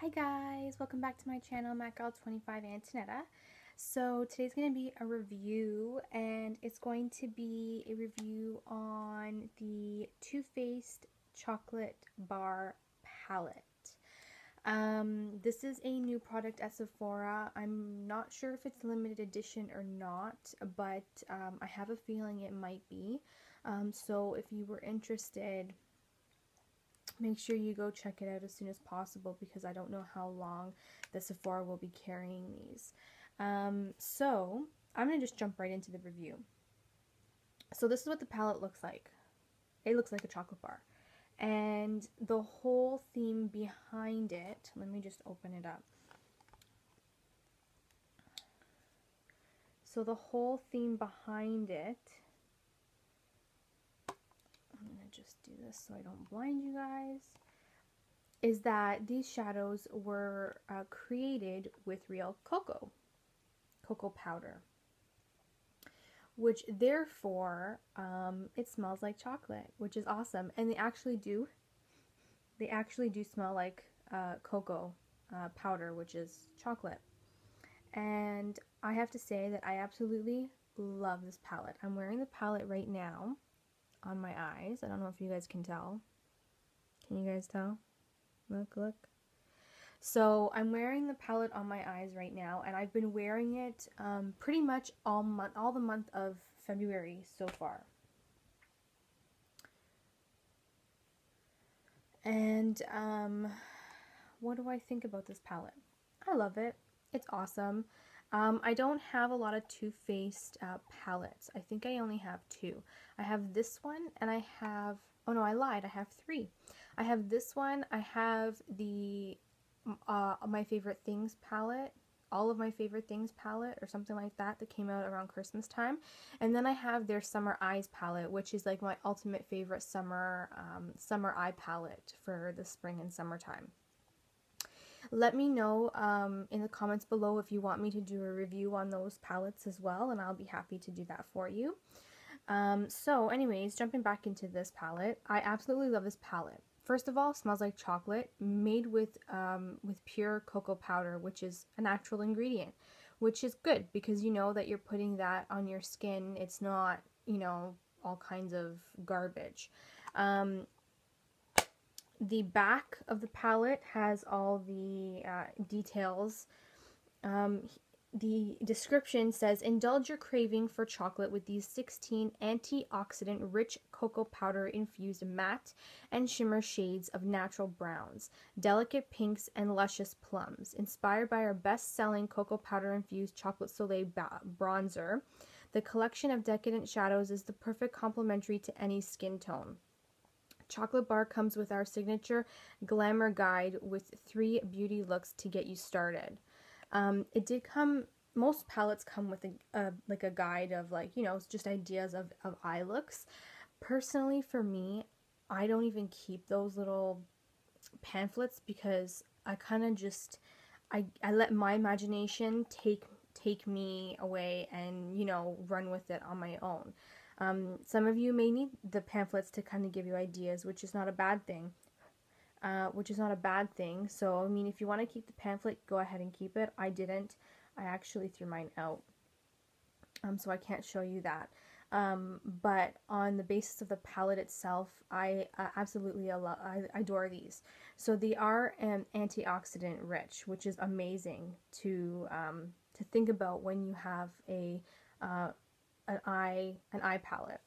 Hi guys, welcome back to my channel, MacGirl25 Antonietta. So today's going to be a review, and it's going to be a review on the Too Faced Chocolate Bar Palette. This is a new product at Sephora. I'm not sure if it's limited edition or not, but I have a feeling it might be. So if you were interested, make sure you go check it out as soon as possible, because I don't know how long the Sephora will be carrying these. So I'm going to just jump right into the review. So this is what the palette looks like. It looks like a chocolate bar. And the whole theme behind it, let me just open it up. So the whole theme behind it, I'm going to just do this so I don't blind you guys, is that these shadows were created with real cocoa powder, which therefore it smells like chocolate, which is awesome. And they actually do smell like cocoa powder, which is chocolate. And I have to say that I absolutely love this palette. I'm wearing the palette right now on my eyes. I don't know if you guys can tell. Can you guys tell? Look. So I'm wearing the palette on my eyes right now, and I've been wearing it pretty much all the month of February so far. And what do I think about this palette? I love it. It's awesome. I don't have a lot of Too Faced palettes. I think I only have two. I have this one, and I have, oh no, I lied, I have three. I have this one, I have the My Favorite Things palette, All of My Favorite Things palette, or something like that, that came out around Christmas time. And then I have their Summer Eyes palette, which is like my ultimate favorite summer eye palette for the spring and summertime. Let me know in the comments below if you want me to do a review on those palettes as well, and I'll be happy to do that for you. So anyways, jumping back into this palette, I absolutely love this palette. First of all, it smells like chocolate, made with pure cocoa powder, which is a natural ingredient, which is good because you know that you're putting that on your skin. It's not, you know, all kinds of garbage. The back of the palette has all the details. The description says, indulge your craving for chocolate with these 16 antioxidant rich cocoa powder infused matte and shimmer shades of natural browns, delicate pinks, and luscious plums. Inspired by our best-selling cocoa powder infused chocolate soleil bronzer, the collection of decadent shadows is the perfect complementary to any skin tone. Chocolate bar comes with our signature glamour guide with 3 beauty looks to get you started. It did come, most palettes come with a guide of, like, you know, just ideas of eye looks. Personally, for me, I don't even keep those little pamphlets because I kind of just, I let my imagination take me away and, you know, run with it on my own. Some of you may need the pamphlets to kind of give you ideas, which is not a bad thing. So, I mean, if you want to keep the pamphlet, go ahead and keep it. I didn't. I actually threw mine out. So I can't show you that. But on the basis of the palette itself, I absolutely adore these. So they are antioxidant rich, which is amazing to think about when you have an eye palette.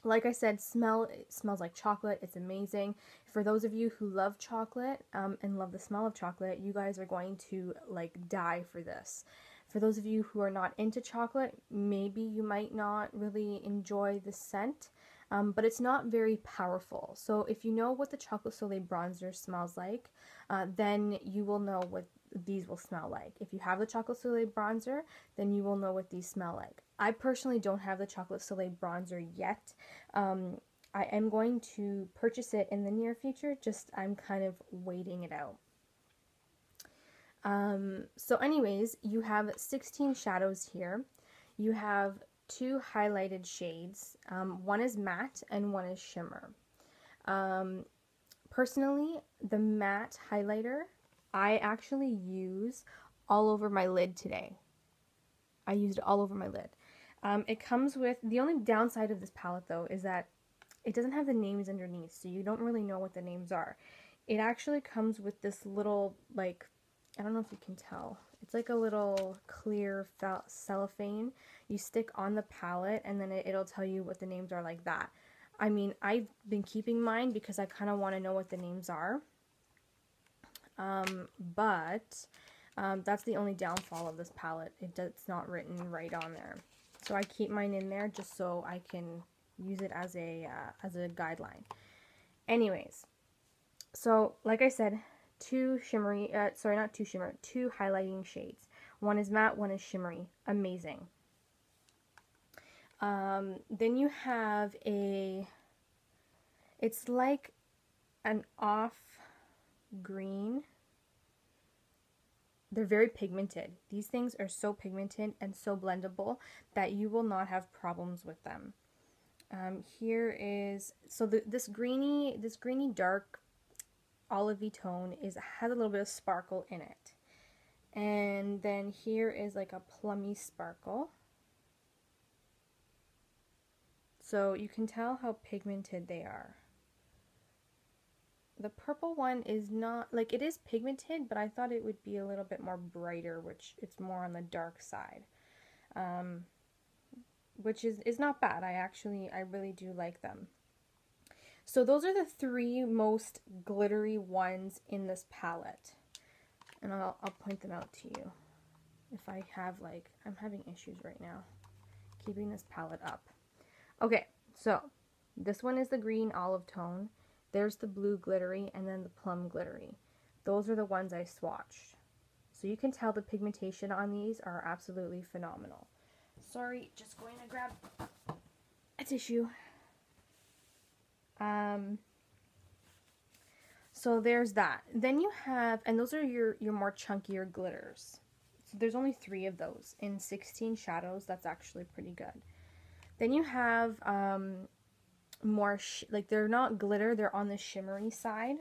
Like I said, it smells like chocolate. It's amazing. For those of you who love chocolate and love the smell of chocolate, you guys are going to like die for this. For those of you who are not into chocolate, maybe you might not really enjoy the scent, but it's not very powerful. So if you know what the Chocolate Soleil bronzer smells like, then you will know what these will smell like. If you have the Chocolate Soleil bronzer, then you will know what these smell like. I personally don't have the Chocolate Soleil bronzer yet. I am going to purchase it in the near future, just I'm kind of waiting it out. So anyways, you have 16 shadows here. You have 2 highlighted shades. One is matte and one is shimmer. Personally, the matte highlighter, I actually use all over my lid today. I used it all over my lid. It comes with, the only downside of this palette though is that it doesn't have the names underneath, so you don't really know what the names are. It actually comes with this little, like, I don't know if you can tell. It's like a little clear cellophane you stick on the palette, and then it'll tell you what the names are like that. I mean, I've been keeping mine because I kind of want to know what the names are. But that's the only downfall of this palette. It's not written right on there. So I keep mine in there just so I can use it as a guideline. Anyways, so like I said, two highlighting shades. One is matte, one is shimmery. Amazing. Then you have it's like an off green. They're very pigmented. These things are so pigmented and so blendable that you will not have problems with them. Here is, so this greeny dark olivey tone has a little bit of sparkle in it. And then here is like a plummy sparkle. So you can tell how pigmented they are. The purple one is not, like, it is pigmented, but I thought it would be a little bit more brighter, which it's more on the dark side. Which is not bad. I really do like them. So those are the three most glittery ones in this palette. And I'll point them out to you. If I have, like, I'm having issues right now keeping this palette up. Okay, so this one is the green olive tone. There's the blue glittery, and then the plum glittery. Those are the ones I swatched. So you can tell the pigmentation on these are absolutely phenomenal. Sorry, just going to grab a tissue. So there's that. Then you have, and those are your more chunkier glitters. So there's only 3 of those in 16 shadows. That's actually pretty good. Then you have more, like, they're not glitter, they're on the shimmery side.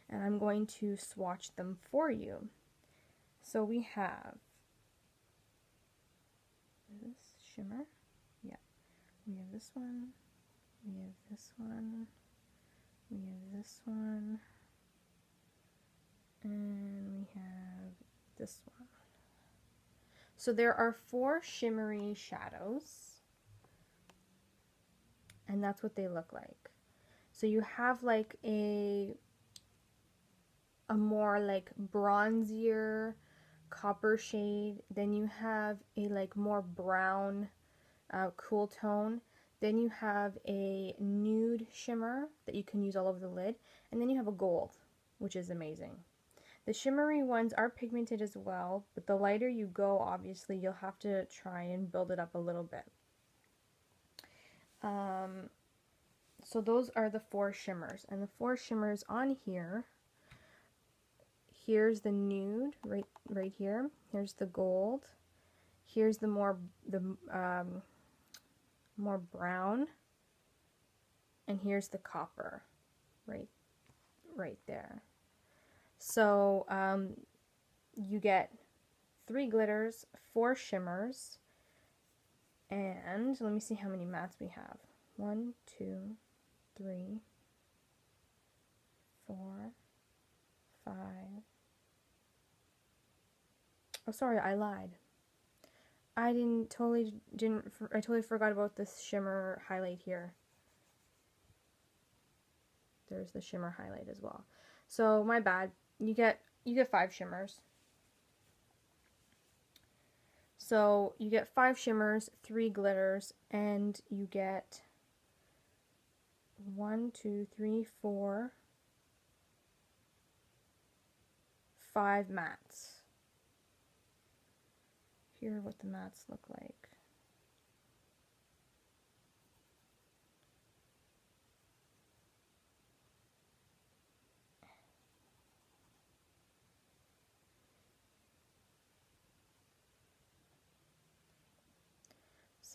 And I'm going to swatch them for you. So we have this shimmer. Yeah. We have this one. We have this one. We have this one. And we have this one. So there are 4 shimmery shadows. And that's what they look like. So you have like a more like bronzier copper shade. Then you have a like more brown cool tone. Then you have a nude shimmer that you can use all over the lid. And then you have a gold, which is amazing. The shimmery ones are pigmented as well, but the lighter you go, obviously, you'll have to try and build it up a little bit. So those are the 4 shimmers, and the 4 shimmers on here, here's the nude right here, here's the gold, here's the more brown, and here's the copper right there. So you get 3 glitters, 4 shimmers, and let me see how many mattes we have. 1, 2, 3, 4, 5. Oh, sorry, I lied. I totally forgot about this shimmer highlight here. There's the shimmer highlight as well. So my bad. You get 5 shimmers. So you get 5 shimmers, 3 glitters, and you get 1, 2, 3, 4, 5 mattes. Here are what the mattes look like.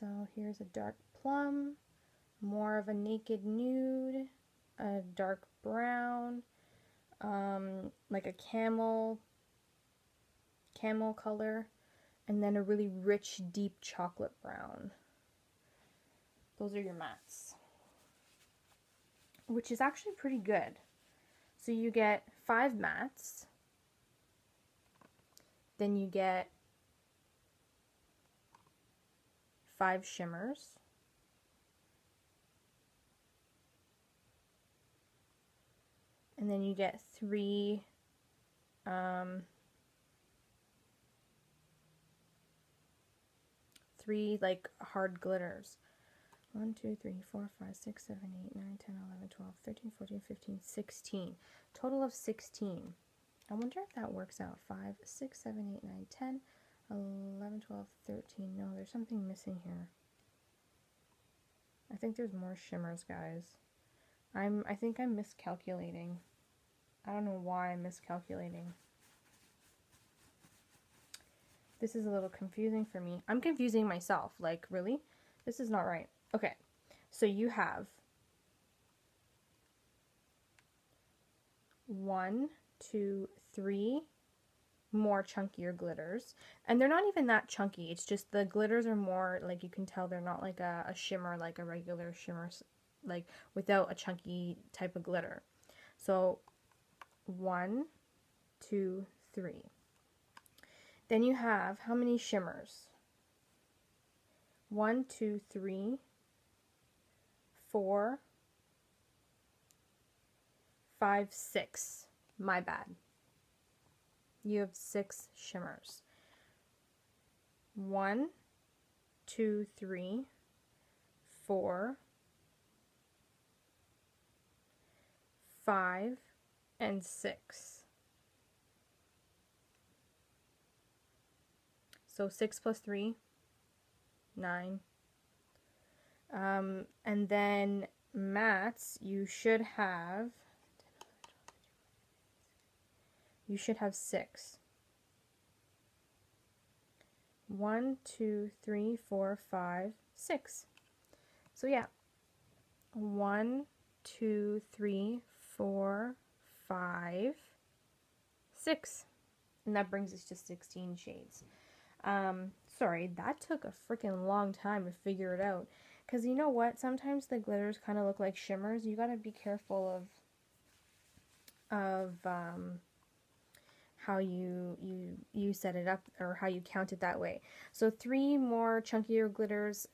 So here's a dark plum, more of a naked nude, a dark brown, like a camel color, and then a really rich, deep chocolate brown. Those are your mattes, which is actually pretty good. So you get 5 mattes, then you get 5 shimmers, and then you get 3 like hard glitters. 1, 2, 3, 4, 5, 6, 7, 8, 9, 10, 11, 12, 13, 14, 15, 16. Total of 16. I wonder if that works out. 5, 6, 7, 8, 9, 10, 11, 12, 13. No, there's something missing here. I think there's more shimmers, guys. I think I'm miscalculating. I don't know why I'm miscalculating. This is a little confusing for me. I'm confusing myself. Like, really? This is not right. Okay, so you have 1, 2, 3 more chunkier glitters. And they're not even that chunky. It's just the glitters are more, like, you can tell they're not like a shimmer, like a regular shimmer, like without a chunky type of glitter. So 1, 2, 3. Then you have how many shimmers? 1, 2, 3, 4, 5, 6. My bad. You have 6 shimmers. 1, 2, 3, 4, 5, and 6. So 6 plus 3, 9. And then mattes, you should have 6. 1, 2, 3, 4, 5, 6. So yeah, 1, 2, 3, 4, 5, 6. And that brings us to 16 shades. Sorry, that took a freaking long time to figure it out. Because you know what? Sometimes the glitters kind of look like shimmers. You gotta be careful of how you set it up, or how you count it that way. So 3 more chunkier glitters,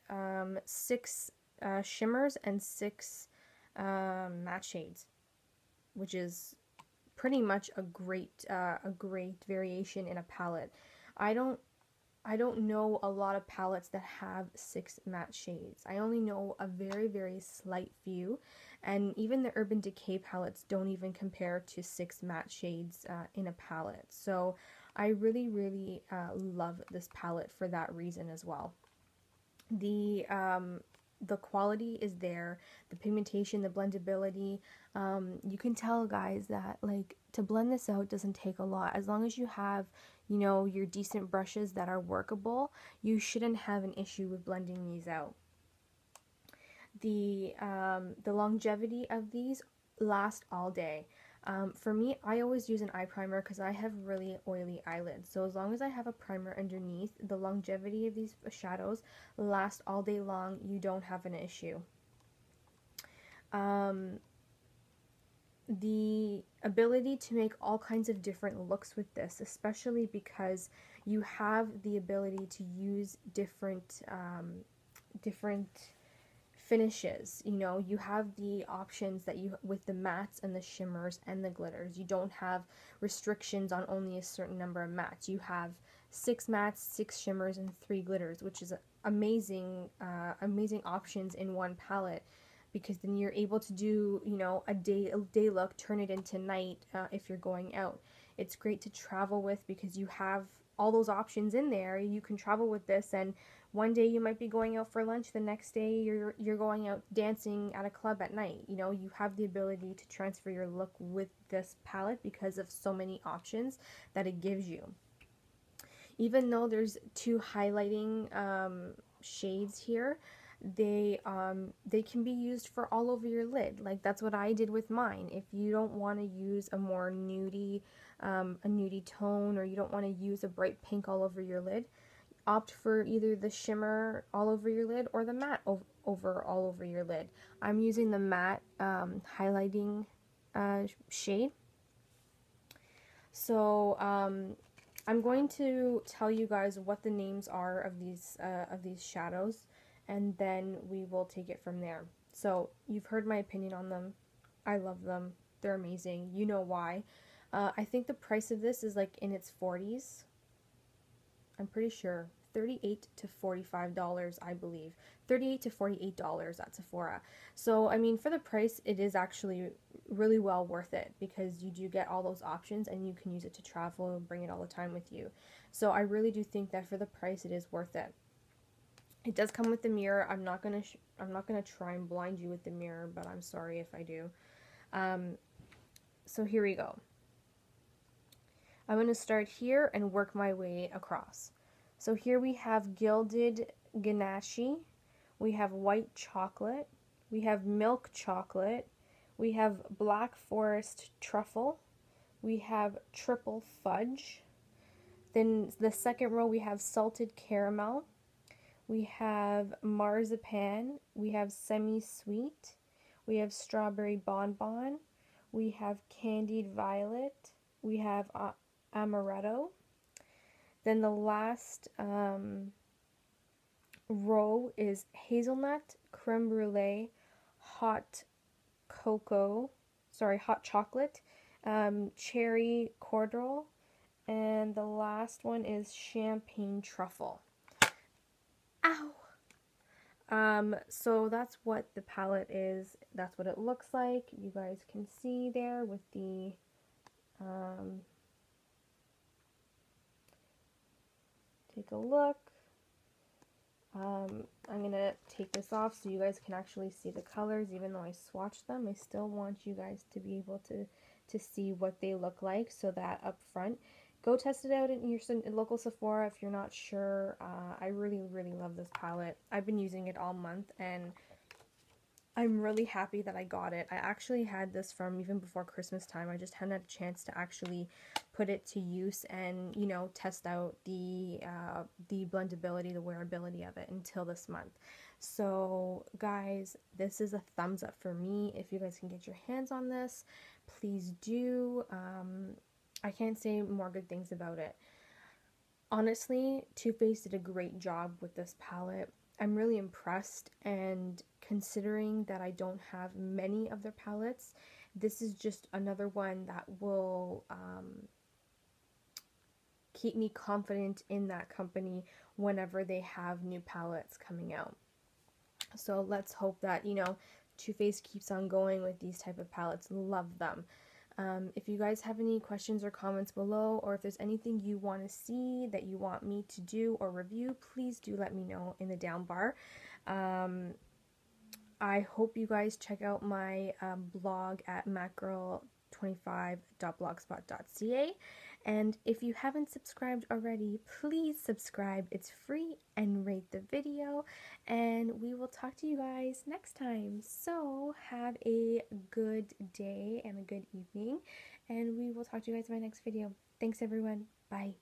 6 shimmers, and 6 matte shades, which is pretty much a great variation in a palette. I don't know a lot of palettes that have 6 matte shades. I only know a very, very slight few, and even the Urban Decay palettes don't even compare to 6 matte shades in a palette. So I really, really love this palette for that reason as well. The quality is there, the pigmentation, the blendability. You can tell, guys, that like to blend this out doesn't take a lot. As long as you have, you know, your decent brushes that are workable, you shouldn't have an issue with blending these out. The longevity of these last all day. For me, I always use an eye primer because I have really oily eyelids. So as long as I have a primer underneath, the longevity of these shadows last all day long. You don't have an issue. The ability to make all kinds of different looks with this, especially because you have the ability to use different finishes. You know, you have the options that you with the mattes and the shimmers and the glitters. You don't have restrictions on only a certain number of mattes. You have 6 mattes, 6 shimmers, and 3 glitters, which is amazing options in one palette, because then you're able to do, you know, a day look, turn it into night if you're going out. It's great to travel with because you have all those options in there. You can travel with this, and one day you might be going out for lunch, the next day you're going out dancing at a club at night. You know, you have the ability to transfer your look with this palette because of so many options that it gives you. Even though there's 2 highlighting shades here, they can be used for all over your lid. Like that's what I did with mine. If you don't want to use a more nudie tone, or you don't want to use a bright pink all over your lid, opt for either the shimmer all over your lid or the matte over all over your lid. I'm using the matte highlighting shade. So I'm going to tell you guys what the names are of these shadows, and then we will take it from there. So you've heard my opinion on them. I love them. They're amazing. You know why. I think the price of this is like in its 40s. I'm pretty sure. $38 to $45, I believe. $38 to $48 at Sephora. So, I mean, for the price, it is actually really well worth it, because you do get all those options and you can use it to travel and bring it all the time with you. So I really do think that for the price, it is worth it. It does come with the mirror. I'm not gonna try and blind you with the mirror, but I'm sorry if I do. So here we go. I'm going to start here and work my way across. So here we have gilded ganache, we have white chocolate, we have milk chocolate, we have black forest truffle, we have triple fudge. Then the second row we have salted caramel, we have marzipan, we have semi-sweet, we have strawberry bonbon, we have candied violet, we have amaretto. Then the last row is hazelnut, creme brulee, hot chocolate, cherry cordial, and the last one is champagne truffle. Ow! So that's what the palette is. That's what it looks like. You guys can see there with the take a look. I'm going to take this off so you guys can actually see the colors. Even though I swatched them, I still want you guys to be able to see what they look like, so that up front, go test it out in your local Sephora if you're not sure. I really, really love this palette. I've been using it all month, and I'm really happy that I got it. I actually had this from even before Christmas time. I just hadn't had a chance to actually put it to use and, you know, test out the blendability, the wearability of it until this month. So guys, this is a thumbs up for me. If you guys can get your hands on this, please do. I can't say more good things about it. Honestly, Too Faced did a great job with this palette. I'm really impressed, and considering that I don't have many of their palettes, this is just another one that will keep me confident in that company whenever they have new palettes coming out. So let's hope that, you know, Too Faced keeps on going with these type of palettes. Love them. If you guys have any questions or comments below, or if there's anything you want to see that you want me to do or review, please do let me know in the down bar. I hope you guys check out my blog at macgirl25.blogspot.ca. And if you haven't subscribed already, please subscribe. It's free, and rate the video. And we will talk to you guys next time. So have a good day and a good evening. And we will talk to you guys in my next video. Thanks, everyone. Bye.